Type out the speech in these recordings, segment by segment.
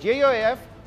JUIF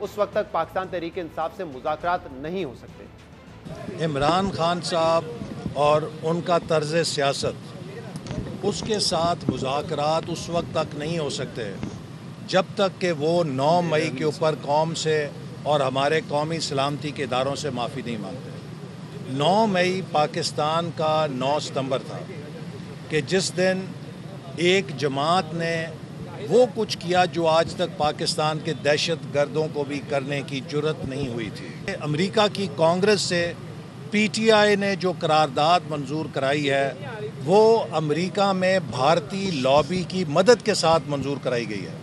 اس وقت تک پاکستان تحریک انصاف سے مذاکرات نہیں ہو سکتے۔ عمران خان صاحب اور ان کا طرز سیاست، اس کے ساتھ مذاکرات اس وقت تک نہیں ہو سکتے جب تک کہ وہ 9 مئی کے اوپر قوم سے اور ہمارے قومی سلامتی کے اداروں سے معافی نہیں مانگتے۔ 9 مئی پاکستان کا 9 ستمبر تھا کہ جس دن ایک جماعت نے وہ کچھ کیا جو آج تک پاکستان کے دہشت گردوں کو بھی کرنے کی جرت نہیں ہوئی تھی۔ امریکہ کی کانگریس سے پی ٹی آئی نے جو قرارداد منظور کرائی ہے وہ امریکہ میں بھارتی لابی کی مدد کے ساتھ منظور کرائی گئی ہے۔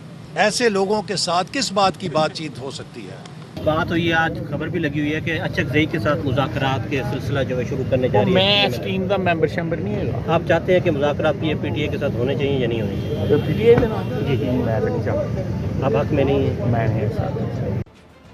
ایسے لوگوں کے ساتھ کس بات کی بات چیت ہو سکتی ہے؟ بات ہوئی ہے، آج خبر بھی لگی ہوئی ہے کہ اچک زئی کے ساتھ مذاکرات کے سلسلہ جو ہے شروع کرنے جا رہی ہے۔ میں اس ٹیم کا ممبر شمبر نہیں ہے۔ آپ چاہتے ہیں کہ مذاکرات پی ٹی اے کے ساتھ ہونے چاہیے یا نہیں ہونے چاہیے؟ پی ٹی اے جی میں نہیں چاہتا، آپ حق میں نہیں ہیں؟ میں نہیں ساتھ۔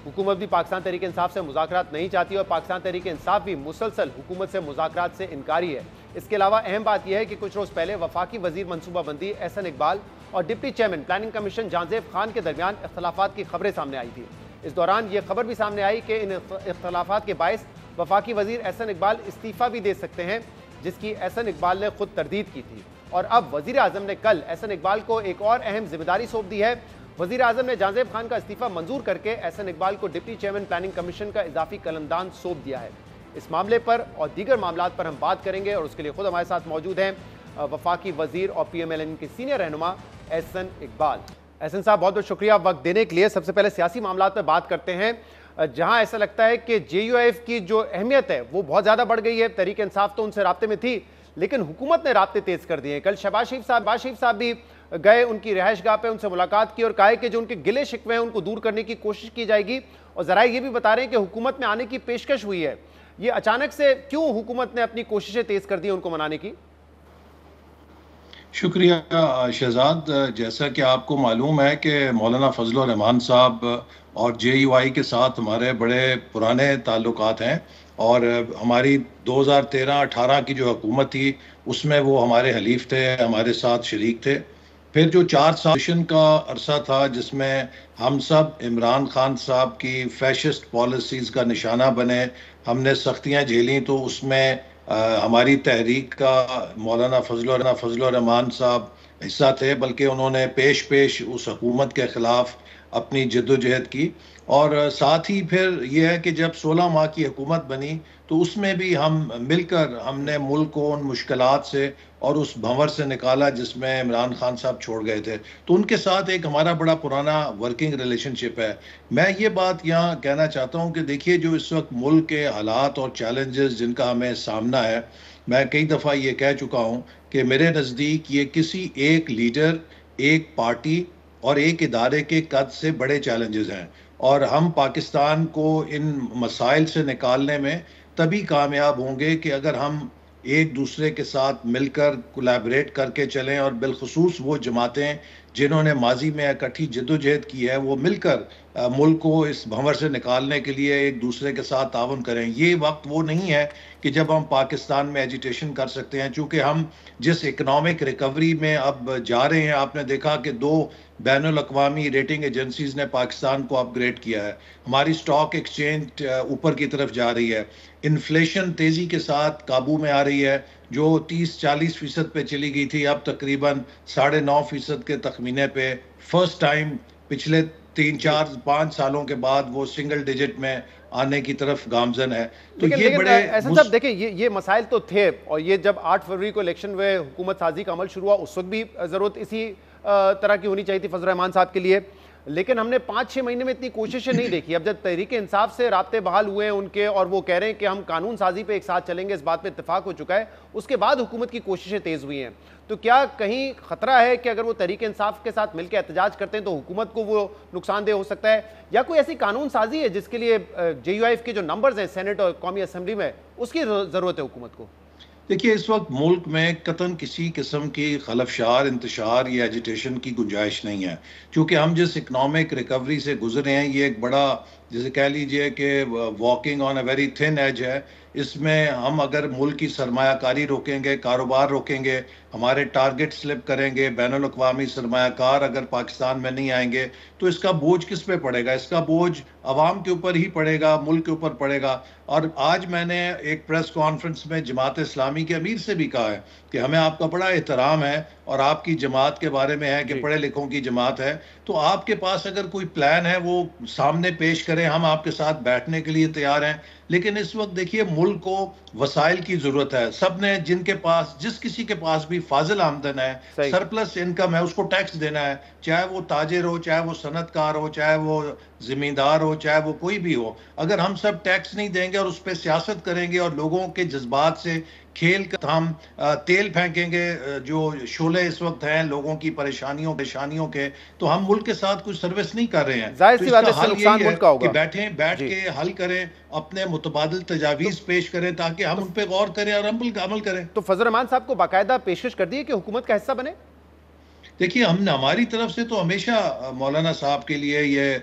حکومت بھی پاکستان تحریک انصاف سے مذاکرات نہیں چاہتی اور پاکستان تحریک انصاف بھی مسلسل حکومت سے مذاکرات سے انکاری ہے۔ اس کے علاوہ اہم بات یہ ہے کہ کچھ روز پہلے وفاقی وزیر منصوبہ بندی احسن اقبال اور deputy chairman planning commission Jahanzeb Khan کے درمیان اختلافات کی خبریں سامنے آئی تھی۔ اس دوران یہ خبر بھی سامنے آئی کہ ان اختلافات کے باعث وفاقی وزیر احسن اقبال استعفیٰ بھی دے سکتے ہیں، جس کی احسن اقبال نے خود تردید کی تھی۔ اور اب وزیر اعظم نے کل احسن اقبال کو ایک اور اہم ذمہ داری سونپ دی ہے۔ وزیر اعظم نے جہانزیب خان کا استعفیٰ منظور کر کے احسن اقبال کو ڈپٹی چیئرمین پلاننگ کمیشن کا اضافی قلمدان سونپ دیا ہے۔ اس معاملے پر اور دیگر معاملات پر ہم بات کریں گے اور اس کے لیے خود ہمارے ساتھ موجود ہیں وفاقی وزیر اور پی ایم ایل این کے سینئر رہنما احسن اقبال۔ احسن صاحب بہت بہت شکریہ وقت دینے کے لیے۔ سب سے پہلے سیاسی معاملات پہ بات کرتے ہیں، جہاں ایسا لگتا ہے کہ جے یو ایف کی جو اہمیت ہے وہ بہت زیادہ بڑھ گئی ہے۔ تحریک انصاف تو ان سے رابطے میں تھی لیکن حکومت نے رابطے تیز کر دیے ہیں۔ کل شہباز شریف صاحب بھی گئے ان کی رہائش گاہ پہ، ان سے ملاقات کی اور کہا کہ جو ان کے گلے شکوے ہیں ان کو دور کرنے کی کوشش کی جائے گی، اور ذرائع یہ بھی بتا رہے ہیں کہ حکومت میں آنے کی پیشکش ہوئی ہے۔ یہ اچانک سے کیوں حکومت نے اپنی کوششیں تیز کر دی ان کو منانے کی؟ شکریہ شہزاد۔ جیسا کہ آپ کو معلوم ہے کہ مولانا فضل الرحمان صاحب اور جے یو آئی کے ساتھ ہمارے بڑے پرانے تعلقات ہیں، اور ہماری 2013-18 کی جو حکومت تھی اس میں وہ ہمارے حلیف تھے، ہمارے ساتھ شریک تھے۔ پھر جو 4 سال کا عرصہ تھا جس میں ہم سب عمران خان صاحب کی فیشسٹ پالیسیز کا نشانہ بنے، ہم نے سختیاں جھیلیں، تو اس میں ہماری تحریک کا مولانا فضل الرحمان صاحب حصہ تھے، بلکہ انہوں نے پیش اس حکومت کے خلاف اپنی جد و جہد کی۔ اور ساتھ ہی پھر یہ ہے کہ جب 16 ماہ کی حکومت بنی تو اس میں بھی ہم مل کر ہم نے ملک کو ان مشکلات سے اور اس بھنور سے نکالا جس میں عمران خان صاحب چھوڑ گئے تھے۔ تو ان کے ساتھ ایک ہمارا بڑا پرانا ورکنگ ریلیشن شپ ہے۔ میں یہ بات یہاں کہنا چاہتا ہوں کہ دیکھیے جو اس وقت ملک کے حالات اور چیلنجز جن کا ہمیں سامنا ہے، میں کئی دفعہ یہ کہہ چکا ہوں کہ میرے نزدیک یہ کسی ایک لیڈر، ایک پارٹی اور ایک ادارے کے قد سے بڑے چیلنجز ہیں، اور ہم پاکستان کو ان مسائل سے نکالنے میں تبھی کامیاب ہوں گے کہ اگر ہم ایک دوسرے کے ساتھ مل کر کولیبریٹ کر کے چلیں، اور بالخصوص وہ جماعتیں جنہوں نے ماضی میں اکٹھی جدوجہد کی ہے وہ مل کر ملک کو اس بھنور سے نکالنے کے لیے ایک دوسرے کے ساتھ تعاون کریں۔ یہ وقت وہ نہیں ہے کہ جب ہم پاکستان میں ایجیٹیشن کر سکتے ہیں، چونکہ ہم جس اکنامک ریکوری میں اب جا رہے ہیں، آپ نے دیکھا کہ 2 بین الاقوامی ریٹنگ ایجنسیز نے پاکستان کو اپ گریڈ کیا ہے، ہماری سٹاک ایکسچینج اوپر کی طرف جا رہی ہے، انفلیشن تیزی کے ساتھ قابو میں آ رہی ہے، جو 30-40% پہ چلی گئی تھی اب تقریباً 9.5% کے تخمینے پہ فرسٹ ٹائم پچھلے 3-4-5 سالوں کے بعد وہ سنگل ڈیجٹ میں آنے کی طرف گامزن ہے۔ تو یہ بڑے ایسا صاحب دیکھیں یہ مسائل تو تھے، اور یہ جب 8 فروری کو الیکشن ہوئے حکومت سازی کا عمل شروع ہوا اس وقت بھی ضرورت اسی طرح کی ہونی چاہیے تھی فضل الرحمان صاحب کے لیے، لیکن ہم نے 5-6 مہینے میں اتنی کوششیں نہیں دیکھی۔ اب جب تحریک انصاف سے رابطے بحال ہوئے ہیں ان کے، اور وہ کہہ رہے ہیں کہ ہم قانون سازی پہ ایک ساتھ چلیں گے، اس بات پہ اتفاق ہو چکا ہے، اس کے بعد حکومت کی کوششیں تیز ہوئی ہیں، تو کیا کہیں خطرہ ہے کہ اگر وہ تحریک انصاف کے ساتھ مل کے احتجاج کرتے ہیں تو حکومت کو وہ نقصان دہ ہو سکتا ہے، یا کوئی ایسی قانون سازی ہے جس کے لیے جے یو ایف کے جو نمبرز ہیں سینٹ اور قومی اسمبلی میں اس کی ضرورت ہے حکومت کو؟ دیکھیے اس وقت ملک میں قطعاً کسی قسم کی خلفشار انتشار یا ایجیٹیشن کی گنجائش نہیں ہے، چونکہ ہم جس اکنامک ریکوری سے گزرے ہیں یہ ایک بڑا جسے کہہ لیجئے کہ walking on a very thin edge ہے. اس میں ہم اگر ملک کی سرمایہ کاری روکیں گے, کاروبار روکیں گے, ہمارے ٹارگٹ سلپ کریں گے, بین الاقوامی سرمایہ کار اگر پاکستان میں نہیں آئیں گے, تو اس کا بوجھ کس پہ پڑے گا؟ اس کا بوجھ عوام کے اوپر ہی پڑے گا, ملک کے اوپر پڑے گا. اور آج میں نے ایک پریس کانفرنس میں جماعت اسلامی کے امیر سے بھی کہا ہے کہ ہمیں آپ کا بڑا احترام ہے اور آپ کی جماعت کے بارے میں ہے کہ پڑھے لکھوں کی جماعت ہے, تو آپ کے پاس اگر کوئی پلان ہے وہ سامنے پیش کریں, ہم آپ کے ساتھ بیٹھنے کے لیے تیار ہیں. لیکن اس وقت دیکھیے ملک کو وسائل کی ضرورت ہے. سب نے, جن کے پاس, جس کسی کے پاس بھی فاضل آمدن ہے, سرپلس انکم ہے, اس کو ٹیکس دینا ہے, چاہے وہ تاجر ہو, چاہے وہ صنعت کار ہو, چاہے وہ زمیندار ہو, چاہے وہ کوئی بھی ہو. اگر ہم سب ٹیکس نہیں دیں گے اور اس پہ سیاست کریں گے اور لوگوں کے جذبات سے کھیل کر ہم تیل پھینکیں گے جو شعلے اس وقت ہیں لوگوں کی پریشانیوں کے, تو ہم ملک کے ساتھ کوئی سروس نہیں کر رہے ہیں. تو اس کا حل یہی ہے کہ بیٹھ کے حل کریں, اپنے متبادل تجاویز پیش کریں تاکہ ہم ان پہ غور کریں اور عمل کریں. تو فضل الرحمان صاحب کو باقاعدہ پیشکش کر دی کہ حکومت کا حصہ بنے؟ دیکھیے ہم نے, ہماری طرف سے تو ہمیشہ مولانا صاحب کے لیے یہ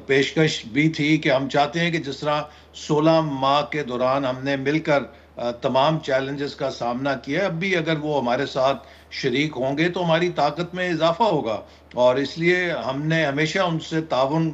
پیشکش بھی تھی کہ ہم چاہتے ہیں کہ جس طرح 16 ماہ کے دوران ہم نے مل کر تمام چیلنجز کا سامنا کیا ہے, اب بھی اگر وہ ہمارے ساتھ شریک ہوں گے تو ہماری طاقت میں اضافہ ہوگا. اور اس لیے ہم نے ہمیشہ ان سے تعاون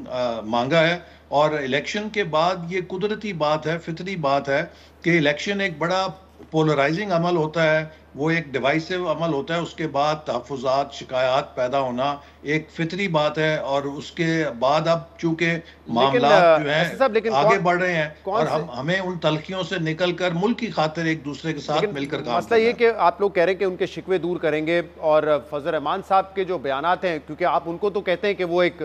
مانگا ہے. اور الیکشن کے بعد یہ قدرتی بات ہے, فطری بات ہے کہ الیکشن ایک بڑا پولرائزنگ عمل ہوتا ہے, وہ ایک ڈیوائسو عمل ہوتا ہے. اس کے بعد تحفظات, شکایات پیدا ہونا ایک فطری بات ہے, اور اس کے بعد اب چونکہ معاملات جو ہیں آگے بڑھ رہے ہیں اور ہمیں ان تلخیوں سے نکل کر ملک کی خاطر ایک دوسرے کے ساتھ مل کر کام مسئلہ یہ کہ آپ لوگ کہہ رہے ہیں کہ ان کے شکوے دور کریں گے, اور فضل الرحمان صاحب کے جو بیانات ہیں, کیونکہ آپ ان کو تو کہتے ہیں کہ وہ ایک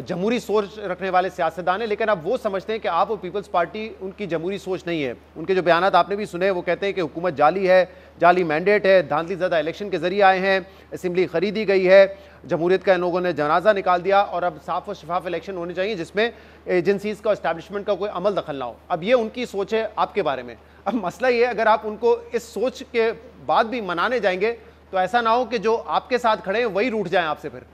جمہوری سوچ رکھنے والے سیاستدان ہیں, لیکن اب وہ سمجھتے ہیں کہ آپ اور پیپلز پارٹی ان کی جمہوری سوچ نہیں ہے. ان کے جو بیانات آپ نے بھی سنے, وہ کہتے ہیں کہ حکومت جعلی ہے, جعلی مینڈیٹ ہے, دھاندلی زدہ الیکشن کے ذریعے آئے ہیں, اسمبلی خریدی گئی ہے, جمہوریت کا ان لوگوں نے جنازہ نکال دیا, اور اب صاف و شفاف الیکشن ہونے چاہیے جس میں ایجنسیز کا, اسٹیبلشمنٹ کا کوئی عمل دخل نہ ہو. اب یہ ان کی سوچ ہے آپ کے بارے میں. اب مسئلہ یہ ہے, اگر آپ ان کو اس سوچ کے بعد بھی منانے جائیں گے تو ایسا نہ ہو کہ جو آپ کے ساتھ کھڑے ہیں وہی روٹھ جائیں آپ سے پھر.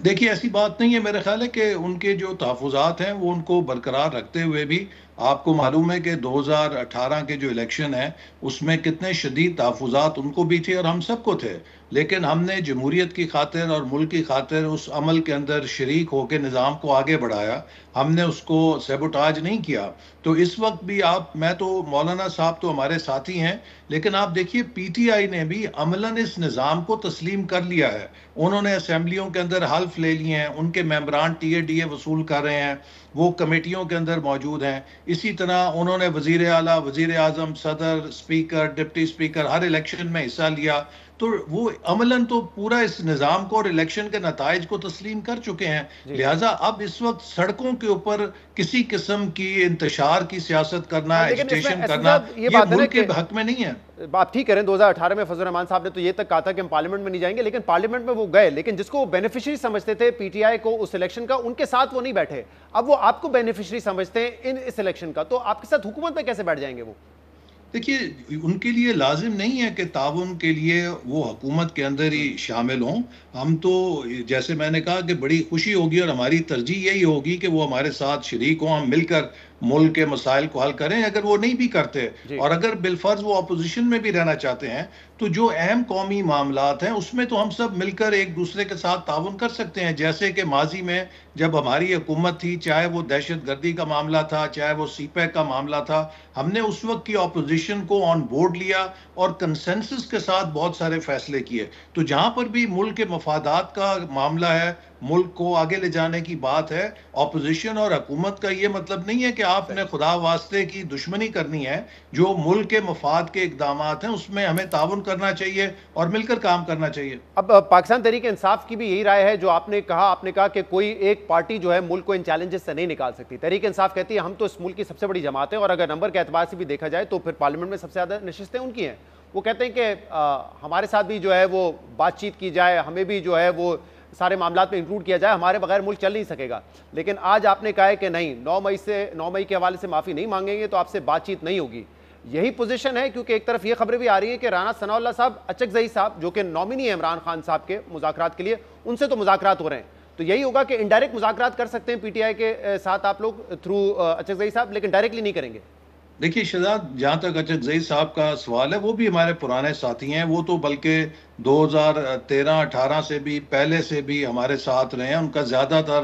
دیکھیے ایسی بات نہیں ہے, میرے خیال ہے کہ ان کے جو تحفظات ہیں وہ ان کو برقرار رکھتے ہوئے بھی, آپ کو معلوم ہے کہ 2018 کے جو الیکشن ہیں اس میں کتنے شدید تحفظات ان کو بھی تھے اور ہم سب کو تھے, لیکن ہم نے جمہوریت کی خاطر اور ملک کی خاطر اس عمل کے اندر شریک ہو کے نظام کو آگے بڑھایا, ہم نے اس کو سیبوٹاج نہیں کیا. تو اس وقت بھی آپ, میں تو, مولانا صاحب تو ہمارے ساتھی ہیں, لیکن آپ دیکھیے پی ٹی آئی نے بھی عملاً اس نظام کو تسلیم کر لیا ہے. انہوں نے اسمبلیوں کے اندر حلف لے لیے ہیں, ان کے ممبران ٹی اے ڈی اے وصول کر رہے ہیں, وہ کمیٹیوں کے اندر موجود ہیں. اسی طرح انہوں نے وزیر اعلیٰ, وزیر اعظم, صدر, اسپیکر, ڈپٹی اسپیکر ہر الیکشن میں حصہ لیا. تو وہ عملاً تو پورا اس نظام کو اور الیکشن کے نتائج کو تسلیم کر چکے ہیں. لہٰذا اب اس وقت سڑکوں کے اوپر کسی قسم کی انتشار کی سیاست کرنا, ایجیٹیشن کرنا, یہ ملک کے حق میں نہیں ہے. آپ ٹھیک کریں, 2018 میں فضل الرحمان صاحب نے تو یہ تک کہا تھا کہ ہم پارلیمنٹ میں نہیں جائیں گے, لیکن پارلیمنٹ میں وہ گئے, لیکن جس کو وہ بینیفیشری سمجھتے تھے پی ٹی آئی کو اس الیکشن کا, ان کے ساتھ وہ نہیں بیٹھے. اب وہ آپ کو بینیفیشری سمجھتے ہیں اس الیکشن کا, تو آپ کے ساتھ حکومت میں کیسے بیٹھ جائیں گے وہ؟ دیکھیے ان کے لیے لازم نہیں ہے کہ تعاون کے لیے وہ حکومت کے اندر ہی شامل ہوں. ہم تو, جیسے میں نے کہا, کہ بڑی خوشی ہوگی اور ہماری ترجیح یہی ہوگی کہ وہ ہمارے ساتھ شریک ہوں, ہم مل کر ملک کے مسائل کو حل کریں. اگر وہ نہیں بھی کرتے اور اگر بالفرض وہ اپوزیشن میں بھی رہنا چاہتے ہیں, تو جو اہم قومی معاملات ہیں اس میں تو ہم سب مل کر ایک دوسرے کے ساتھ تعاون کر سکتے ہیں. جیسے کہ ماضی میں جب ہماری حکومت تھی, چاہے وہ دہشت گردی کا معاملہ تھا, چاہے وہ سی پیک کا معاملہ تھا, ہم نے اس وقت کی اپوزیشن کو آن بورڈ لیا اور کنسنسس کے ساتھ بہت سارے فیصلے کیے. تو جہاں پر بھی ملک کے مفادات کا معاملہ ہے, ملک کو آگے لے جانے کی بات ہے, اپوزیشن اور حکومت کا یہ مطلب نہیں ہے کہ آپ نے خدا واسطے کی دشمنی کرنی ہے. جو ملک کے مفاد کے اقدامات ہیں اس میں ہمیں تعاون کرنا چاہیے اور مل کر کام کرنا چاہیے. اب پاکستان تحریک انصاف کی بھی یہی رائے ہے جو آپ نے کہا کہ کوئی ایک پارٹی جو ہے ملک کو ان چیلنجز سے نہیں نکال سکتی. تحریک انصاف کہتی ہے ہم تو اس ملک کی سب سے بڑی جماعت ہیں, اور اگر نمبر کے اعتبار سے بھی دیکھا جائے تو پھر پارلیمنٹ میں سب سے زیادہ نشستیں ان کی ہیں. وہ کہتے ہیں کہ ہمارے ساتھ بھی جو ہے وہ بات چیت کی جائے, ہمیں بھی جو ہے وہ سارے معاملات میں انکلوڈ کیا جائے, ہمارے بغیر ملک چل نہیں سکے گا. لیکن آج آپ نے کہا ہے کہ نہیں, 9 مئی کے حوالے سے معافی نہیں مانگیں گے تو آپ سے بات چیت نہیں ہوگی. یہی پوزیشن ہے, کیونکہ ایک طرف یہ خبریں بھی آ رہی ہیں کہ رانا ثناء اللہ صاحب اچک زئی صاحب جو کہ نامنی ہے عمران خان صاحب کے مذاکرات کے لیے, ان سے تو مذاکرات ہو رہے ہیں. تو یہی ہوگا کہ انڈائریکٹ مذاکرات کر سکتے ہیں پی ٹی آئی کے ساتھ آپ لوگ تھرو اچکزئی صاحب، لیکن ڈائریکٹلی نہیں کریں گے؟ دیکھیے شہزاد، جہاں تک اچکزئی صاحب کا سوال ہے، وہ بھی ہمارے پرانے ساتھی ہیں، وہ تو بلکہ 2013-18 سے بھی پہلے سے بھی ہمارے ساتھ رہے ہیں. ان کا زیادہ تر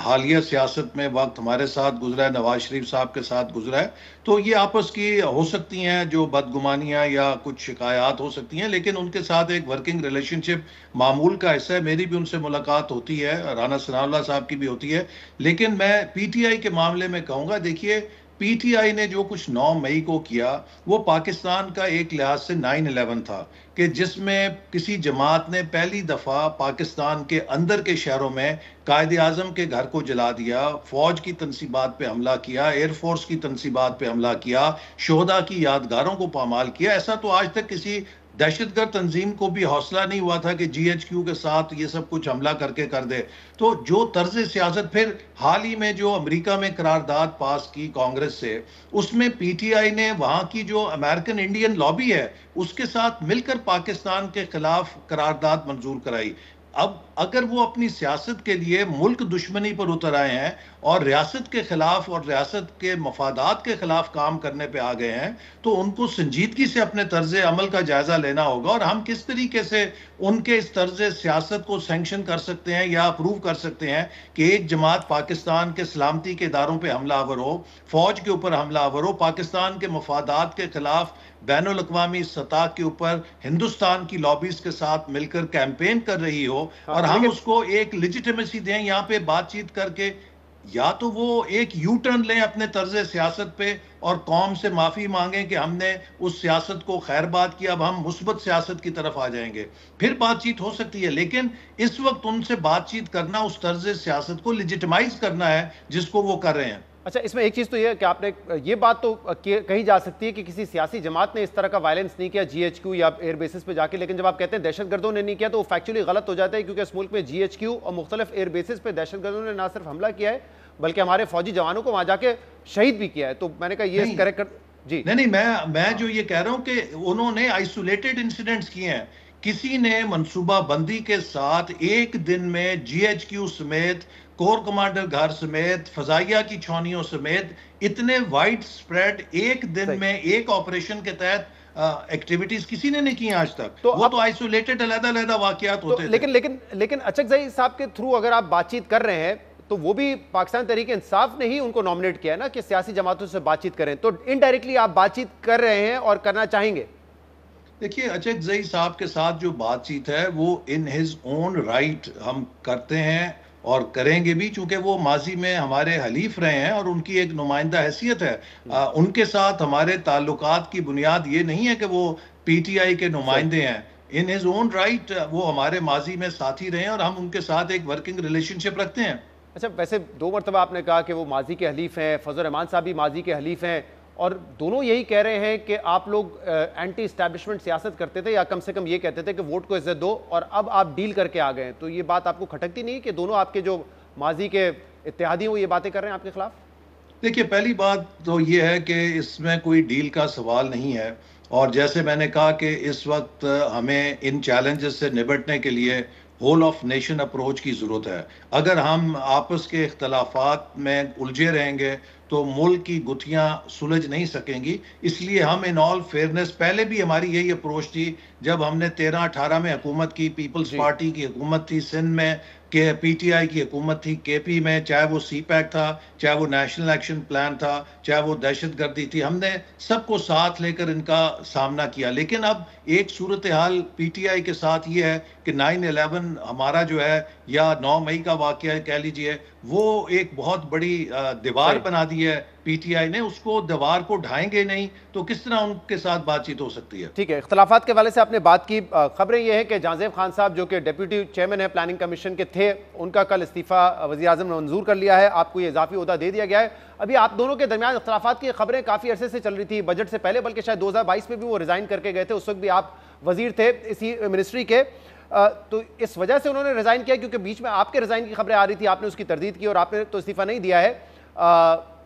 حالیہ سیاست میں وقت ہمارے ساتھ گزرا ہے، نواز شریف صاحب کے ساتھ گزرا ہے. تو یہ آپس کی ہو سکتی ہیں جو بدگمانیاں یا کچھ شکایات ہو سکتی ہیں، لیکن ان کے ساتھ ایک ورکنگ ریلیشن شپ معمول کا حصہ ہے. میری بھی ان سے ملاقات ہوتی ہے، رانا ثناء اللہ صاحب کی بھی ہوتی ہے. لیکن میں پی ٹی آئی کے معاملے میں کہوں گا، دیکھیے پی ٹی آئی نے جو کچھ 9 مئی کو کیا وہ پاکستان کا ایک لحاظ سے 9/11 تھا، کہ جس میں کسی جماعت نے پہلی دفعہ پاکستان کے اندر کے شہروں میں قائد اعظم کے گھر کو جلا دیا، فوج کی تنصیبات پہ حملہ کیا، ایئر فورس کی تنصیبات پہ حملہ کیا، شہداء کی یادگاروں کو پامال کیا. ایسا تو آج تک کسی دہشت گرد تنظیم کو بھی حوصلہ نہیں ہوا تھا کہ جی ایچ کیو کے ساتھ یہ سب کچھ حملہ کر کے کر دے. تو جو طرز سیاست پھر حال ہی میں جو امریکہ میں قرارداد پاس کی کانگریس سے، اس میں پی ٹی آئی نے وہاں کی جو امریکن انڈین لابی ہے اس کے ساتھ مل کر پاکستان کے خلاف قرارداد منظور کرائی. اب اگر وہ اپنی سیاست کے لیے ملک دشمنی پر اتر آئے ہیں اور ریاست کے خلاف اور ریاست کے مفادات کے خلاف کام کرنے پہ آ گئے ہیں، تو ان کو سنجیدگی سے اپنے طرز عمل کا جائزہ لینا ہوگا، اور ہم کس طریقے سے ان کے اس طرز سیاست کو سینکشن کر سکتے ہیں یا اپروو کر سکتے ہیں کہ ایک جماعت پاکستان کے سلامتی کے اداروں پہ حملہ آور ہو، فوج کے اوپر حملہ آور ہو، پاکستان کے مفادات کے خلاف بین الاقوامی سطح کے اوپر ہندوستان کی لابیز کے ساتھ مل کر کیمپین کر رہی ہو، اور ہم اس کو ایک لیجیٹیمیسی دیں یہاں پہ بات چیت کر کے. یا تو وہ ایک یو ٹرن لیں اپنے طرز سیاست پہ اور قوم سے معافی مانگیں کہ ہم نے اس سیاست کو خیر بات کی، اب ہم مثبت سیاست کی طرف آ جائیں گے، پھر بات چیت ہو سکتی ہے. لیکن اس وقت ان سے بات چیت کرنا اس طرز سیاست کو لیجیٹیمائز کرنا ہے جس کو وہ کر رہے ہیں. اچھا، اس میں ایک چیز تو یہ ہے کہ آپ نے یہ بات تو کہی جا سکتی ہے کہ کسی سیاسی جماعت نے اس طرح کا وائلنس نہیں کیا جی ایچ کیو یا ایئر بیسز پہ جا کے، لیکن جب آپ کہتے ہیں دہشت گردوں نے نہیں کیا تو وہ فیکچولی غلط ہو جاتا ہے، کیونکہ اس ملک میں جی ایچ کیو اور مختلف ایئر بیسز پہ دہشت گردوں نے نہ صرف حملہ کیا ہے بلکہ ہمارے فوجی جوانوں کو وہاں جا کے شہید بھی کیا ہے. تو میں نے کہا یہ کریکٹ کر جی نہیں، میں جو یہ کہہ رہا ہوں کہ انہوں نے آئسولیٹڈ انسیڈنٹس کیے ہیں. کسی نے منصوبہ بندی کے ساتھ ایک دن میں جی ایچ کیو سمیت، کور کمانڈر گھر سمیت، فضائیہ کی چھاؤنیوں سمیت اتنے وائڈ سپریڈ ایک دن میں ایک آپریشن کے تحت ایکٹیویٹیز کسی نے نہیں کی آج تک. وہ تو آئسولیٹڈ علیحدہ واقعات ہوتے تھے. لیکن اچکزئی صاحب کے تھرو اگر آپ بات چیت کر رہے ہیں تو وہ بھی پاکستان تحریک انصاف نے ہی ان کو نامنیٹ کیا ہے نا کہ سیاسی جماعتوں سے بات چیت کریں، تو انڈائریکٹلی آپ بات چیت کر رہے ہیں اور کرنا چاہیں گے. دیکھیے اچکزئی صاحب کے ساتھ جو بات چیت ہے وہ ان ہز اون رائٹ ہم کرتے ہیں اور کریں گے بھی، چونکہ وہ ماضی میں ہمارے حلیف رہے ہیں اور ان کی ایک نمائندہ حیثیت ہے. ان کے ساتھ ہمارے تعلقات کی بنیاد یہ نہیں ہے کہ وہ پی ٹی آئی کے نمائندے ہیں. ان ہز اون رائٹ وہ ہمارے ماضی میں ساتھی رہے ہیں اور ہم ان کے ساتھ ایک ورکنگ ریلیشن شپ رکھتے ہیں. اچھا، ویسے 2 مرتبہ آپ نے کہا کہ وہ ماضی کے حلیف ہیں، فضل الرحمان صاحب بھی ماضی کے حلیف ہیں، اور دونوں یہی کہہ رہے ہیں کہ آپ لوگ اینٹی اسٹیبلشمنٹ سیاست کرتے تھے، یا کم سے کم یہ کہتے تھے کہ ووٹ کو عزت دو، اور اب آپ ڈیل کر کے آ گئے ہیں. تو یہ بات آپ کو کھٹکتی نہیں کہ دونوں آپ کے جو ماضی کے اتحادی ہیں وہ یہ باتیں کر رہے ہیں آپ کے خلاف؟ دیکھیے پہلی بات تو یہ ہے کہ اس میں کوئی ڈیل کا سوال نہیں ہے، اور جیسے میں نے کہا کہ اس وقت ہمیں ان چیلنجز سے نبٹنے کے لیے ہول آف نیشن اپروچ کی ضرورت ہے. اگر ہم آپس کے اختلافات میں الجھے رہیں گے تو ملک کی گتھیاں سلجھ نہیں سکیں گی. اس لیے ہم ان آل فیئرنیس، پہلے بھی ہماری یہی اپروچ تھی جب ہم نے 13-18 میں حکومت کی، پیپلز پارٹی کی حکومت تھی سندھ میں، کہ پی ٹی آئی کی حکومت تھی کے پی میں، چاہے وہ سی پیک تھا، چاہے وہ نیشنل ایکشن پلان تھا، چاہے وہ دہشت گردی تھی، ہم نے سب کو ساتھ لے کر ان کا سامنا کیا. لیکن اب ایک صورتحال پی ٹی آئی کے ساتھ یہ ہے کہ 9/11 ہمارا جو ہے، یا 9 مئی کا واقعہ کہہ لیجئے، وہ ایک بہت بڑی دیوار بنا دی ہے پی ٹی آئی نے. اس کو دیوار کو ڈھائیں گے نہیں تو کس طرح ان کے ساتھ بات چیت ہو سکتی ہے؟ ٹھیک ہے، اختلافات کے والے سے آپ نے بات کی. خبریں یہ ہیں کہ جہانزیب خان صاحب جو کہ ڈیپیوٹی چیئرمین ہیں پلاننگ کمیشن کے تھے، ان کا کل استعفیٰ وزیر اعظم نے منظور کر لیا ہے. آپ کو یہ اضافی عہدہ دے دیا گیا ہے. ابھی آپ دونوں کے درمیان اختلافات کی خبریں کافی عرصے سے چل رہی تھی، بجٹ سے پہلے، بلکہ شاید 2022 میں بھی وہ ریزائن کر کے گئے تھے، اس وقت بھی آپ وزیر تھے اسی منسٹری کے. تو اس وجہ سے انہوں نے ریزائن کیا کیونکہ بیچ میں آپ کے ریزائن کی خبریں آ رہی تھی، آپ نے اس کی تردید کی اور آپ نے تو استعفیٰ نہیں دیا ہے،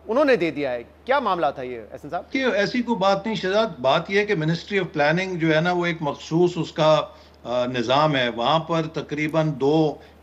انہوں نے دے دیا ہے. کیا معاملہ تھا یہ احسن صاحب؟ کہ ایسی کوئی بات نہیں شہزاد. بات یہ ہے کہ منسٹری آف پلاننگ جو ہے نا، وہ ایک مخصوص اس کا نظام ہے وہاں پر تقریباً 2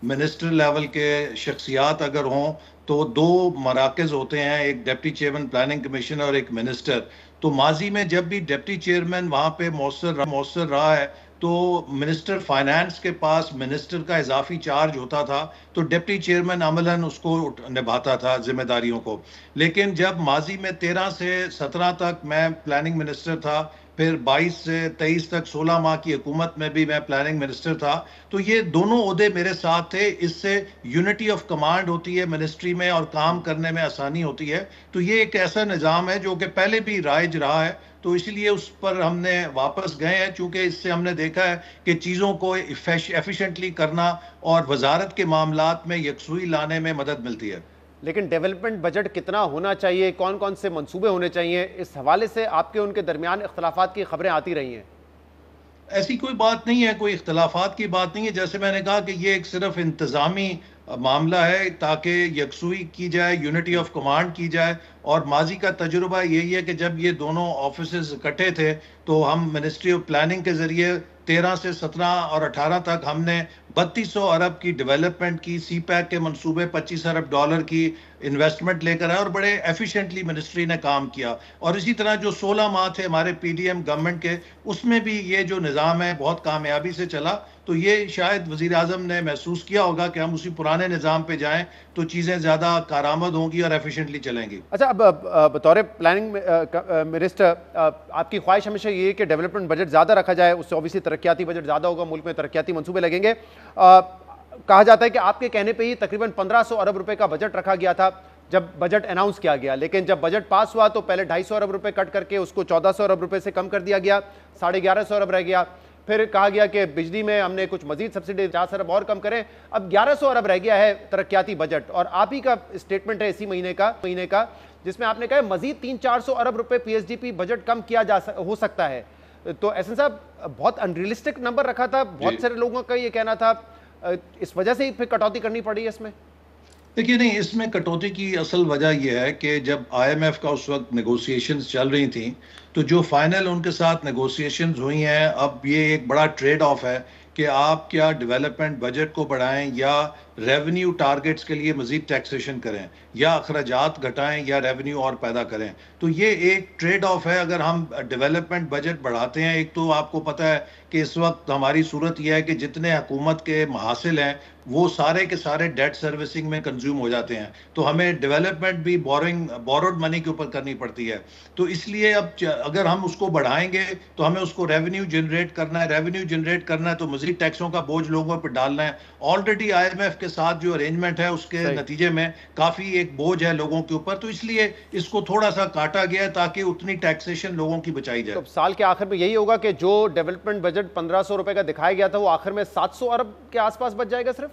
منسٹر لیول کے شخصیات اگر ہوں تو 2 مراکز ہوتے ہیں، ایک ڈپٹی چیئرمین پلاننگ کمیشن اور ایک منسٹر. تو ماضی میں جب بھی ڈپٹی چیئرمین وہاں پہ مؤثر رہا ہے تو منسٹر فائنانس کے پاس منسٹر کا اضافی چارج ہوتا تھا، تو ڈپٹی چیئرمین عملاً اس کو نبھاتا تھا ذمہ داریوں کو. لیکن جب ماضی میں 13 سے 17 تک میں پلاننگ منسٹر تھا، پھر 22 سے 23 تک 16 ماہ کی حکومت میں بھی میں پلاننگ منسٹر تھا، تو یہ دونوں عہدے میرے ساتھ تھے. اس سے یونٹی آف کمانڈ ہوتی ہے منسٹری میں اور کام کرنے میں آسانی ہوتی ہے. تو یہ ایک ایسا نظام ہے جو کہ پہلے بھی رائج رہا ہے، تو اس لیے اس پر ہم نے واپس گئے ہیں، چونکہ اس سے ہم نے دیکھا ہے کہ چیزوں کو ایفیشنٹلی کرنا اور وزارت کے معاملات میں یکسوئی لانے میں مدد ملتی ہے. لیکن ڈیولپمنٹ بجٹ کتنا ہونا چاہیے، کون کون سے منصوبے ہونے چاہیے، اس حوالے سے آپ کے ان کے درمیان اختلافات کی خبریں آتی رہی ہیں؟ ایسی کوئی بات نہیں ہے، کوئی اختلافات کی بات نہیں ہے. جیسے میں نے کہا کہ یہ ایک صرف انتظامی معاملہ ہے تاکہ یکسوئی کی جائے، یونٹی آف کمانڈ کی جائے. اور ماضی کا تجربہ یہی ہے کہ جب یہ دونوں آفیسز اکٹھے تھے تو ہم منسٹری آف پلاننگ کے ذریعے 13 سے 17 اور 18 تک ہم نے 3200 ارب کی ڈیولپمنٹ کی، سی پیک کے منصوبے 25 ارب ڈالر کی انویسٹمنٹ لے کر آئے اور بڑے ایفیشنٹلی منسٹری نے کام کیا. اور اسی طرح جو 16 ماہ تھے ہمارے پی ڈی ایم گورنمنٹ کے، اس میں بھی یہ جو نظام ہے بہت کامیابی سے چلا. تو یہ شاید وزیر اعظم نے محسوس کیا ہوگا کہ ہم اسی پرانے نظام پہ جائیں تو چیزیں زیادہ کارآمد ہوں گی اور ایفیشنٹلی چلیں گی. اچھا، اب بطور پلاننگ منسٹر آپ کی خواہش ہمیشہ یہ ہے کہ ڈیولپمنٹ بجٹ زیادہ رکھا جائے، اس سے اوبیسلی ترقیاتی بجٹ زیادہ ہوگا، ملک میں ترقیاتی منصوبے لگیں گے. کہا جاتا ہے کہ آپ کے کہنے پہ ہی تقریباً 1500 ارب روپے کا بجٹ رکھا گیا تھا جب بجٹ اناؤنس کیا گیا، لیکن جب بجٹ پاس ہوا تو پہلے 250 ارب روپے کٹ کر کے اس کو 1400 ارب روپے سے کم کر دیا گیا، 1150 ارب رہ گیا. پھر کہا گیا کہ بجلی میں ہم نے کچھ مزید سبسڈی 50 ارب اور کم کریں. اب 1100 ارب رہ گیا ہے ترقیاتی بجٹ، اور آپ ہی کا اسٹیٹمنٹ ہے اسی مہینے کا جس میں آپ نے کہا ہے مزید 300-400 ارب روپے P S D P budget کم کیا ہو سکتا ہے. تو احسن صاحب بہت انریلسٹک نمبر رکھا تھا، بہت سارے لوگوں کا یہ کہنا تھا، اس وجہ سے ہی پھر کٹوتی کرنی پڑی ہے اس میں. دیکھیے نہیں، اس میں کٹوتی کی اصل وجہ یہ ہے کہ جب آئی ایم ایف کا اس وقت نیگوسیشنز چل رہی تھیں تو جو فائنل ان کے ساتھ نیگوسیشنز ہوئی ہیں، اب یہ ایک بڑا ٹریڈ آف ہے کہ آپ کیا ڈیولپمنٹ بجٹ کو بڑھائیں یا ریونیو ٹارگٹس کے لیے مزید ٹیکسیشن کریں، یا اخراجات گھٹائیں یا ریونیو اور پیدا کریں. تو یہ ایک ٹریڈ آف ہے. اگر ہم ڈیولپمنٹ بجٹ بڑھاتے ہیں، ایک تو آپ کو پتہ ہے کہ اس وقت ہماری صورت یہ ہے کہ جتنے حکومت کے محاصل ہیں وہ سارے کے سارے ڈیٹ سروسنگ میں کنزیوم ہو جاتے ہیں، تو ہمیں ڈیولپمنٹ بھی بورڈ منی کے اوپر کرنی پڑتی ہے. تو اس لیے اب اگر ہم اس کو بڑھائیں گے تو ہمیں اس کو ریونیو جنریٹ کرنا ہے تو مزید ٹیکسوں کا بوجھ لوگوں پر ڈالنا ہے. آلریڈی آئی ایم ایف کے ساتھ جو ارینجمنٹ ہے اس کے نتیجے میں کافی ایک بوجھ ہے لوگوں کے اوپر، تو اس لیے اس کو تھوڑا سا کاٹا گیا تاکہ اتنی ٹیکسیشن لوگوں کی بچائی جائے. تو سال کے آخر میں یہی ہوگا کہ جو ڈیولپمنٹ بجٹ 1500 روپے کا دکھایا گیا تھا وہ آخر میں 700 ارب کے آس پاس بچ جائے گا صرف؟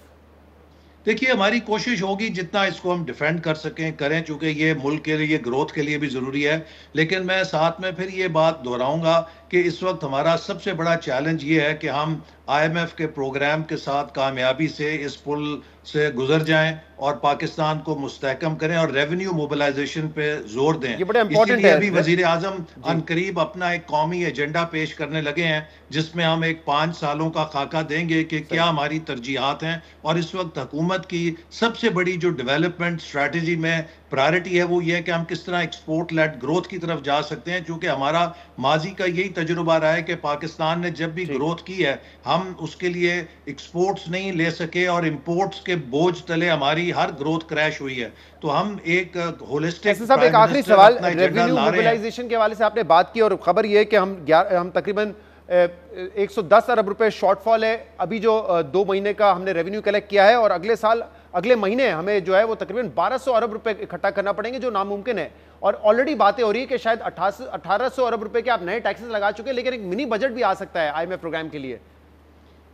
دیکھیے ہماری کوشش ہوگی جتنا اس کو ہم ڈیفینڈ کر سکیں کریں، چونکہ یہ ملک کے لیے گروتھ کے لیے بھی ضروری ہے. لیکن میں ساتھ میں پھر یہ بات دہراؤں گا کہ اس وقت ہمارا سب سے بڑا چیلنج یہ ہے کہ ہم آئی ایم ایف کے پروگرام کے ساتھ کامیابی سے اس پل سے گزر جائیں اور پاکستان کو مستحکم کریں اور ریونیو موبلائزیشن پہ زور دیں. اسی لیے ابھی وزیر اعظم عنقریب اپنا ایک قومی ایجنڈا پیش کرنے لگے ہیں جس میں ہم ایک 5 سالوں کا خاکہ دیں گے کہ کیا ہماری ترجیحات ہیں. اور اس وقت حکومت کی سب سے بڑی جو ڈیولپمنٹ اسٹریٹجی میں پرائرٹی ہے وہ یہ ہے کہ ہم کس طرح ایکسپورٹ لیڈ گروتھ کی طرف جا سکتے ہیں، چونکہ ہمارا ماضی کا یہی تجربہ رہا ہے کہ پاکستان نے جب بھی گروتھ کی ہے ہم اس کے لیے ایکسپورٹس نہیں لے سکے اور امپورٹس کے بوجھ تلے ہماری ہر گروتھ کریش ہوئی ہے. تو ہم ایک ہولسٹک صاحب ایک آخری سوال ریونیو موبلائزیشن کے حوالے سے آپ نے بات کی اور خبر یہ ہے کہ ہم تقریباً 110 ارب روپے شارٹ فال ہے ابھی جو 2 مہینے کا ہم نے ریونیو کلیکٹ کیا ہے، اور اگلے مہینے ہمیں جو ہے وہ تقریباً 1200 ارب روپے اکٹھا کرنا پڑیں گے جو ناممکن ہے. اور آلریڈی باتیں ہو رہی ہے کہ شاید 1800 ارب روپے کے آپ نئے ٹیکسز لگا چکے، لیکن ایک منی بجٹ بھی آ سکتا ہے آئی ایم ایف پروگرام کے لیے.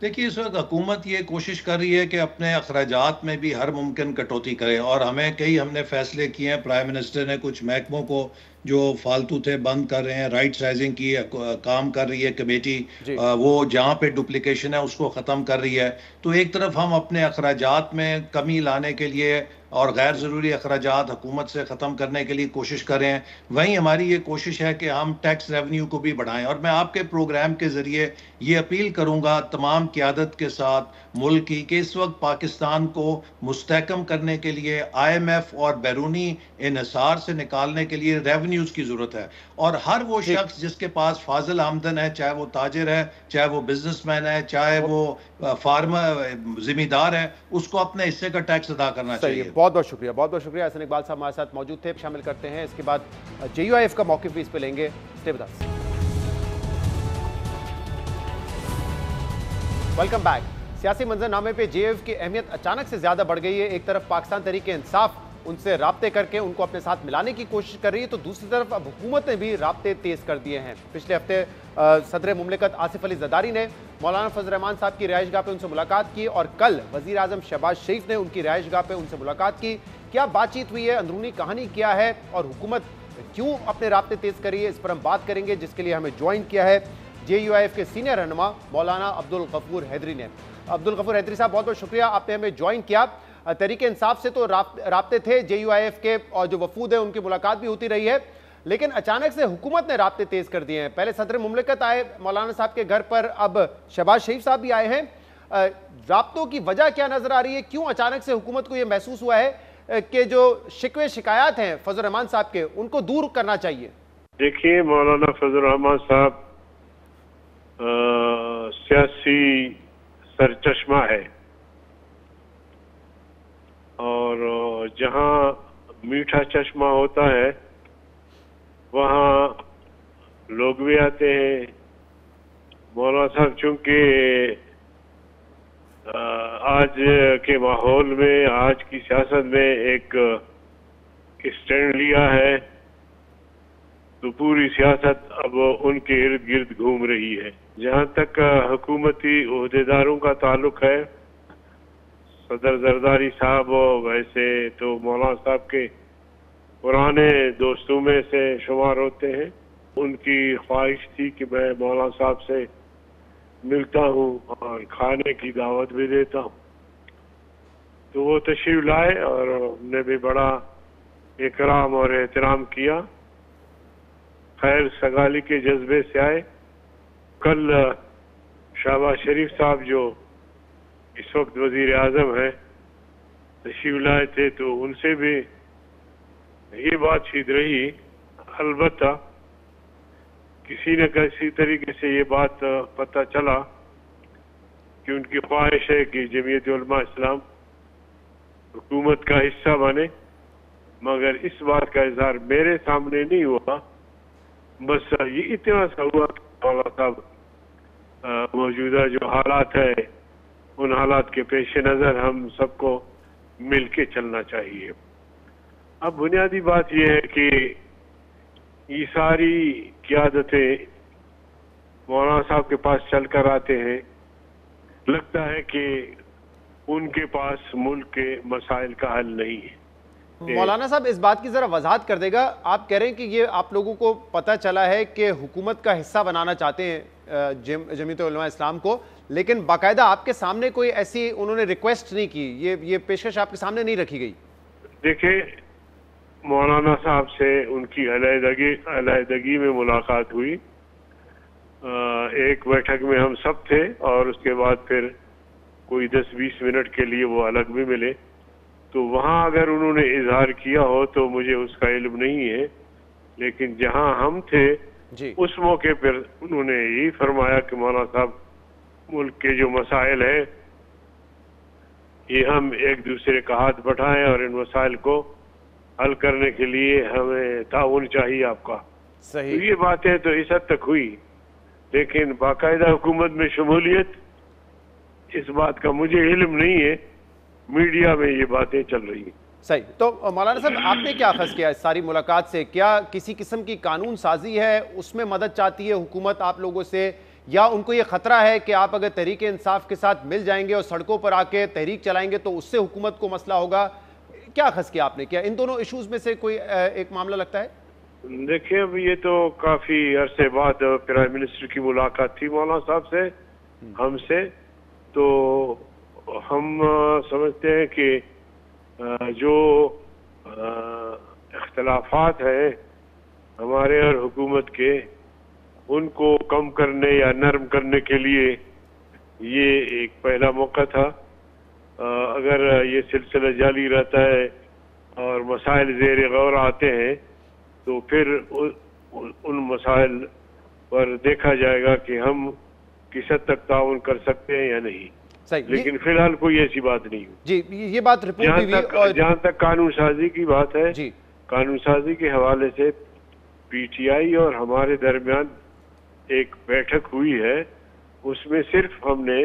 دیکھیے اس وقت حکومت یہ کوشش کر رہی ہے کہ اپنے اخراجات میں بھی ہر ممکن کٹوتی کرے، اور ہم نے فیصلے کیے ہیں. پرائم منسٹر نے کچھ محکموں کو جو فالتو تھے بند کر رہے ہیں، رائٹ سائزنگ کی کام کر رہی ہے کمیٹی، وہ جہاں پہ ڈپلیکیشن ہے اس کو ختم کر رہی ہے. تو ایک طرف ہم اپنے اخراجات میں کمی لانے کے لیے اور غیر ضروری اخراجات حکومت سے ختم کرنے کے لیے کوشش کریں. وہیں ہماری یہ کوشش ہے کہ ہم ٹیکس ریونیو کو بھی بڑھائیں. اور میں آپ کے پروگرام کے ذریعے یہ اپیل کروں گا تمام قیادت کے ساتھ ملک کی کہ اس وقت پاکستان کو مستحکم کرنے کے لیے IMF اور بیرونی انحصار سے نکالنے کے لیے ریونیوز کی ضرورت ہے. اور ہر وہ شخص جس کے پاس فاضل آمدن ہے، چاہے وہ تاجر ہے، چاہے وہ بزنس مین ہے، چاہے وہ فارمر زمیندار ہے، اس کو اپنے حصے کا ٹیکس ادا کرنا چاہیے. بہت بہت شکریہ، بہت بہت شکریہ. حسن اقبال صاحب ہمارے ساتھ موجود تھے. شامل کرتے ہیں اس کے بعد JUIF کا موقف بھی اس پہ لیں گے. Stay with us. Welcome back. سیاسی منظر نامے پہ JUIF کی اہمیت اچانک سے زیادہ بڑھ گئی ہے. ایک طرف پاکستان تحریک انصاف ان سے رابطے کر کے ان کو اپنے ساتھ ملانے کی کوشش کر رہی ہے، تو دوسری طرف اب حکومت نے بھی رابطے تیز کر دیے ہیں. پچھلے ہفتے صدر مملکت آصف علی زرداری نے مولانا فضل الرحمان صاحب کی رہائش گاہ پہ ان سے ملاقات کی، اور کل وزیر اعظم شہباز شریف نے ان کی رہائش گاہ پہ ان سے ملاقات کی. کیا بات چیت ہوئی ہے، اندرونی کہانی کیا ہے، اور حکومت کیوں اپنے رابطے تیز کر رہی ہے، اس پر ہم بات کریں گے، جس کے لیے ہمیں جوائن کیا ہے JUIF کے سینئر رہنما مولانا عبدالغفور حیدری نے. عبدالغفور حیدری صاحب، بہت بہت شکریہ، آپ نے ہمیں جوائن کیا. تحریک انصاف سے تو رابطے تھے JUIF کے، اور جو وفود ہیں ان کی ملاقات بھی ہوتی رہی ہے، لیکن اچانک سے حکومت نے رابطے تیز کر دیے ہیں. پہلے صدر مملکت آئے مولانا صاحب کے گھر پر، اب شہباز شریف صاحب بھی آئے ہیں. رابطوں کی وجہ کیا نظر آ رہی ہے؟ کیوں اچانک سے حکومت کو یہ محسوس ہوا ہے کہ جو شکوے شکایات ہیں فضل الرحمان صاحب کے، ان کو دور کرنا چاہیے؟ دیکھیے، مولانا فضل الرحمان صاحب سیاسی سرچشمہ ہے، اور جہاں میٹھا چشمہ ہوتا ہے وہاں لوگ بھی آتے ہیں. مولانا صاحب چونکہ آج کے ماحول میں، آج کی سیاست میں ایک اسٹینڈ لیا ہے، تو پوری سیاست اب ان کے ارد گرد گھوم رہی ہے. جہاں تک حکومتی عہدیداروں کا تعلق ہے، صدر زرداری صاحب ویسے تو مولانا صاحب کے پرانے دوستوں میں سے شمار ہوتے ہیں. ان کی خواہش تھی کہ میں مولانا صاحب سے ملتا ہوں اور کھانے کی دعوت بھی دیتا ہوں، تو وہ تشریف لائے اور ہم نے بھی بڑا اکرام اور احترام کیا. خیر سگالی کے جذبے سے آئے. کل شہباز شریف صاحب جو اس وقت وزیر اعظم ہیں تشریف لائے تھے، تو ان سے بھی یہ بات چیت رہی. البتہ کسی نہ کسی طریقے سے یہ بات پتہ چلا کہ ان کی خواہش ہے کہ جمعیت علماء اسلام حکومت کا حصہ بنے، مگر اس بات کا اظہار میرے سامنے نہیں ہوا. بس یہ اتنا سا ہوا کہ مولانا صاحب موجودہ جو حالات ہے، ان حالات کے پیش نظر ہم سب کو مل کے چلنا چاہیے. اب بنیادی بات یہ ہے کہ یہ ساری قیادتیں مولانا صاحب کے پاس چل کر آتے ہیں، لگتا ہے کہ ان کے پاس ملک کے مسائل کا حل نہیں ہے. مولانا صاحب اس بات کی ذرا وضاحت کر دے گا. آپ کہہ رہے ہیں کہ یہ آپ لوگوں کو پتہ چلا ہے کہ حکومت کا حصہ بنانا چاہتے ہیں جمعیت علماء اسلام کو، لیکن باقاعدہ آپ کے سامنے کوئی ایسی انہوں نے ریکویسٹ نہیں کی، یہ پیشکش آپ کے سامنے نہیں رکھی گئی؟ دیکھیں، مولانا صاحب سے ان کی علیحدگی میں ملاقات ہوئی. ایک بیٹھک میں ہم سب تھے، اور اس کے بعد پھر کوئی 10-20 منٹ کے لیے وہ الگ بھی ملے. تو وہاں اگر انہوں نے اظہار کیا ہو تو مجھے اس کا علم نہیں ہے، لیکن جہاں ہم تھے اس موقع پر انہوں نے یہی فرمایا کہ مولانا صاحب، ملک کے جو مسائل ہیں یہ ہم ایک دوسرے کا ہاتھ بٹھائیں، اور ان مسائل کو حل کرنے کے لیے ہمیں تعاون چاہیے آپ کا. صحیح. یہ باتیں تو اس حد تک ہوئی، لیکن باقاعدہ حکومت میں شمولیت، اس بات کا مجھے علم نہیں ہے. میڈیا میں یہ باتیں چل رہی ہیں. صحیح. تو مولانا صاحب، آپ نے کیا اخذ کیا اس ساری ملاقات سے؟ کیا کسی قسم کی قانون سازی ہے، اس میں مدد چاہتی ہے حکومت آپ لوگوں سے، یا ان کو یہ خطرہ ہے کہ آپ اگر تحریک انصاف کے ساتھ مل جائیں گے اور سڑکوں پر آ کے تحریک چلائیں گے تو اس سے حکومت کو مسئلہ ہوگا؟ کیا اخذ کیا آپ نے؟ کیا ان دونوں ایشوز میں سے کوئی ایک معاملہ لگتا ہے؟ دیکھیں، اب یہ تو کافی عرصے بعد پرائم منسٹر کی ملاقات تھی مولانا صاحب سے، ہم سے. تو ہم سمجھتے ہیں کہ جو اختلافات ہیں ہمارے اور حکومت کے، ان کو کم کرنے یا نرم کرنے کے لیے یہ ایک پہلا موقع تھا۔ اگر یہ سلسلہ جاری رہتا ہے اور مسائل زیر غور آتے ہیں تو پھر ان مسائل پر دیکھا جائے گا کہ ہم کس حد تک تعاون کر سکتے ہیں یا نہیں، لیکن فی الحال کوئی ایسی بات نہیں ہوئی۔ جی یہ بات رپورٹ بھی ہوئی، جہاں تک قانون سازی کی بات ہے، جی قانون سازی کے حوالے سے پی ٹی آئی اور ہمارے درمیان ایک بیٹھک ہوئی ہے، اس میں صرف ہم نے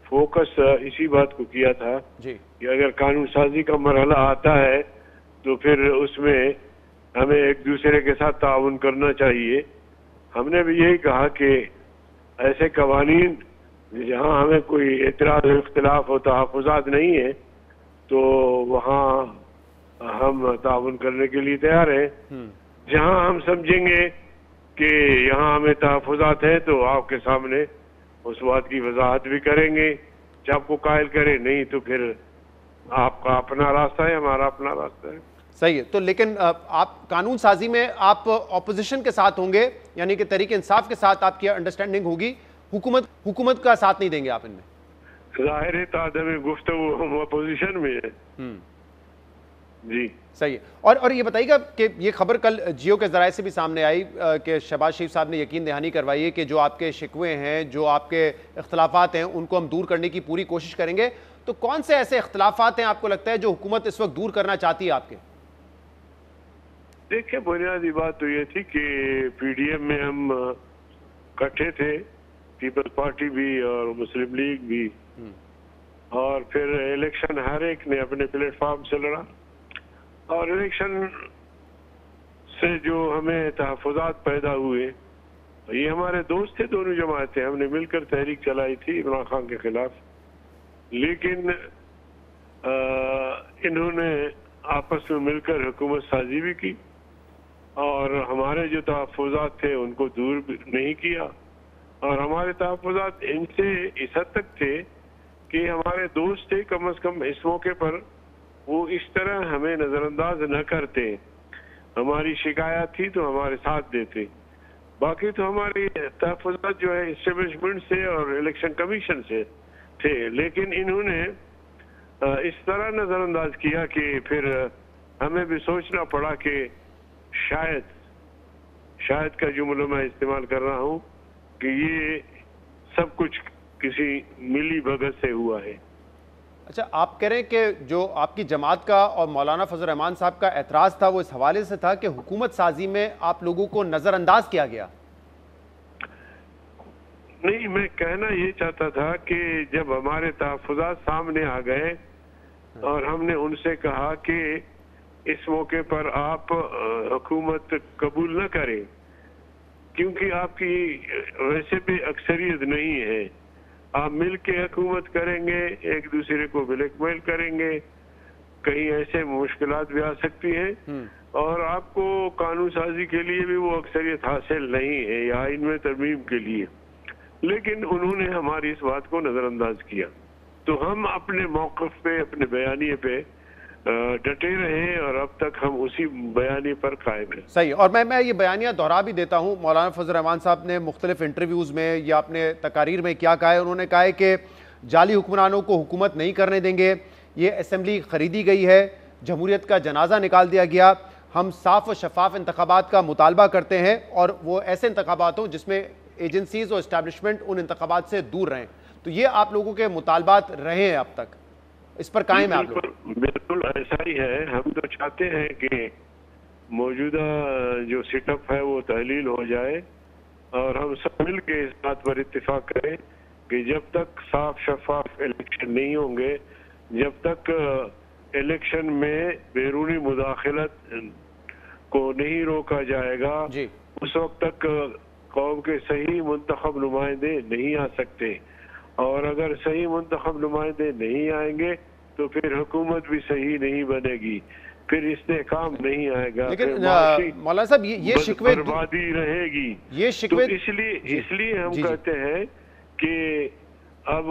فوکس اسی بات کو کیا تھا جی کہ اگر قانون سازی کا مرحلہ آتا ہے تو پھر اس میں ہمیں ایک دوسرے کے ساتھ تعاون کرنا چاہیے۔ ہم نے بھی یہی کہا کہ ایسے قوانین جہاں ہمیں کوئی اعتراض اختلاف و تحفظات نہیں ہے تو وہاں ہم تعاون کرنے کے لیے تیار ہیں۔ جہاں ہم سمجھیں گے کہ یہاں ہمیں تحفظات ہیں تو آپ کے سامنے اس بات کی وضاحت بھی کریں گے، جب آپ کو قائل کریں، نہیں تو پھر آپ کا اپنا راستہ ہے، ہمارا اپنا راستہ ہے۔ صحیح ہے۔ تو لیکن آپ قانون سازی میں آپ اپوزیشن کے ساتھ ہوں گے، یعنی کہ تحریک انصاف کے ساتھ آپ کی انڈرسٹینڈنگ ہوگی، حکومت کا ساتھ نہیں دیں گے آپ ان میں؟ ظاہر ہے تعدم گفتگو ہم اپوزیشن میں ہے۔ جی صحیح ہے۔ اور یہ بتائیے گا کہ یہ خبر کل جیو کے ذرائع سے بھی سامنے آئی کہ شہباز شریف صاحب نے یقین دہانی کروائی ہے کہ جو آپ کے شکوے ہیں، جو آپ کے اختلافات ہیں، ان کو ہم دور کرنے کی پوری کوشش کریں گے۔ تو کون سے ایسے اختلافات ہیں آپ کو لگتا ہے جو حکومت اس وقت دور کرنا چاہتی ہے آپ کے؟ دیکھیں، بنیادی بات تو یہ تھی کہ پی ڈی ایم میں ہم اکٹھے تھے، پیپلز پارٹی بھی اور مسلم لیگ بھی، اور پھر الیکشن ہر ایک نے اپنے پلیٹ فارم سے لڑا، اور الیکشن سے جو ہمیں تحفظات پیدا ہوئے، یہ ہمارے دوست تھے دونوں جماعتیں، ہم نے مل کر تحریک چلائی تھی عمران خان کے خلاف، لیکن انہوں نے آپس میں مل کر حکومت سازی بھی کی اور ہمارے جو تحفظات تھے ان کو دور نہیں کیا، اور ہمارے تحفظات ان سے اس حد تک تھے کہ ہمارے دوست تھے، کم از کم اس موقع پر وہ اس طرح ہمیں نظر انداز نہ کرتے، ہماری شکایات تھی تو ہمارے ساتھ دیتے۔ باقی تو ہمارے تحفظات جو ہے اسٹیبلشمنٹ سے اور الیکشن کمیشن سے تھے، لیکن انہوں نے اس طرح نظر انداز کیا کہ پھر ہمیں بھی سوچنا پڑا کہ شاید کا جملہ میں استعمال کر رہا ہوں کہ یہ سب کچھ کسی ملی بھگت سے ہوا ہے۔ اچھا، آپ کہہ رہے ہیں کہ جو آپ کی جماعت کا اور مولانا فضل الرحمان صاحب کا اعتراض تھا وہ اس حوالے سے تھا کہ حکومت سازی میں آپ لوگوں کو نظر انداز کیا گیا؟ نہیں، میں کہنا یہ چاہتا تھا کہ جب ہمارے تحفظات سامنے آ گئے اور ہم نے ان سے کہا کہ اس موقع پر آپ حکومت قبول نہ کریں کیونکہ آپ کی ویسے بھی اکثریت نہیں ہے، آپ مل کے حکومت کریں گے، ایک دوسرے کو بلیک میل کریں گے، کہیں ایسے مشکلات بھی آ سکتی ہیں اور آپ کو قانون سازی کے لیے بھی وہ اکثریت حاصل نہیں ہے یا آئین میں ترمیم کے لیے، لیکن انہوں نے ہماری اس بات کو نظر انداز کیا، تو ہم اپنے موقف پہ، اپنے بیانیے پہ ڈٹے رہے اور اب تک ہم اسی بیانیے پر قائم ہیں۔ صحیح، اور میں یہ بیانیہ دہرا بھی دیتا ہوں۔ مولانا فضل الرحمان صاحب نے مختلف انٹرویوز میں یا اپنے تقاریر میں کیا کہا ہے، انہوں نے کہا ہے کہ جعلی حکمرانوں کو حکومت نہیں کرنے دیں گے، یہ اسمبلی خریدی گئی ہے، جمہوریت کا جنازہ نکال دیا گیا، ہم صاف و شفاف انتخابات کا مطالبہ کرتے ہیں اور وہ ایسے انتخابات ہوں جس میں ایجنسیز اور اسٹیبلشمنٹ ان انتخابات سے دور رہیں۔ تو یہ آپ لوگوں کے مطالبات رہے ہیں اب تک، اس پر قائم ہے آپ لوگ؟ بالکل ایسا ہی ہے، ہم تو چاہتے ہیں کہ موجودہ جو سیٹ اپ ہے وہ تحلیل ہو جائے اور ہم سب مل کے اس بات پر اتفاق کریں کہ جب تک صاف شفاف الیکشن نہیں ہوں گے، جب تک الیکشن میں بیرونی مداخلت کو نہیں روکا جائے گا، اس وقت تک قوم کے صحیح منتخب نمائندے نہیں آ سکتے، اور اگر صحیح منتخب نمائندے نہیں آئیں گے تو پھر حکومت بھی صحیح نہیں بنے گی، پھر استحکام نہیں آئے گا، لیکن مولانا صاحب یہ شکوے بربادی رہے گی، یہ شکوے، اس لیے ہم کہتے ہیں کہ اب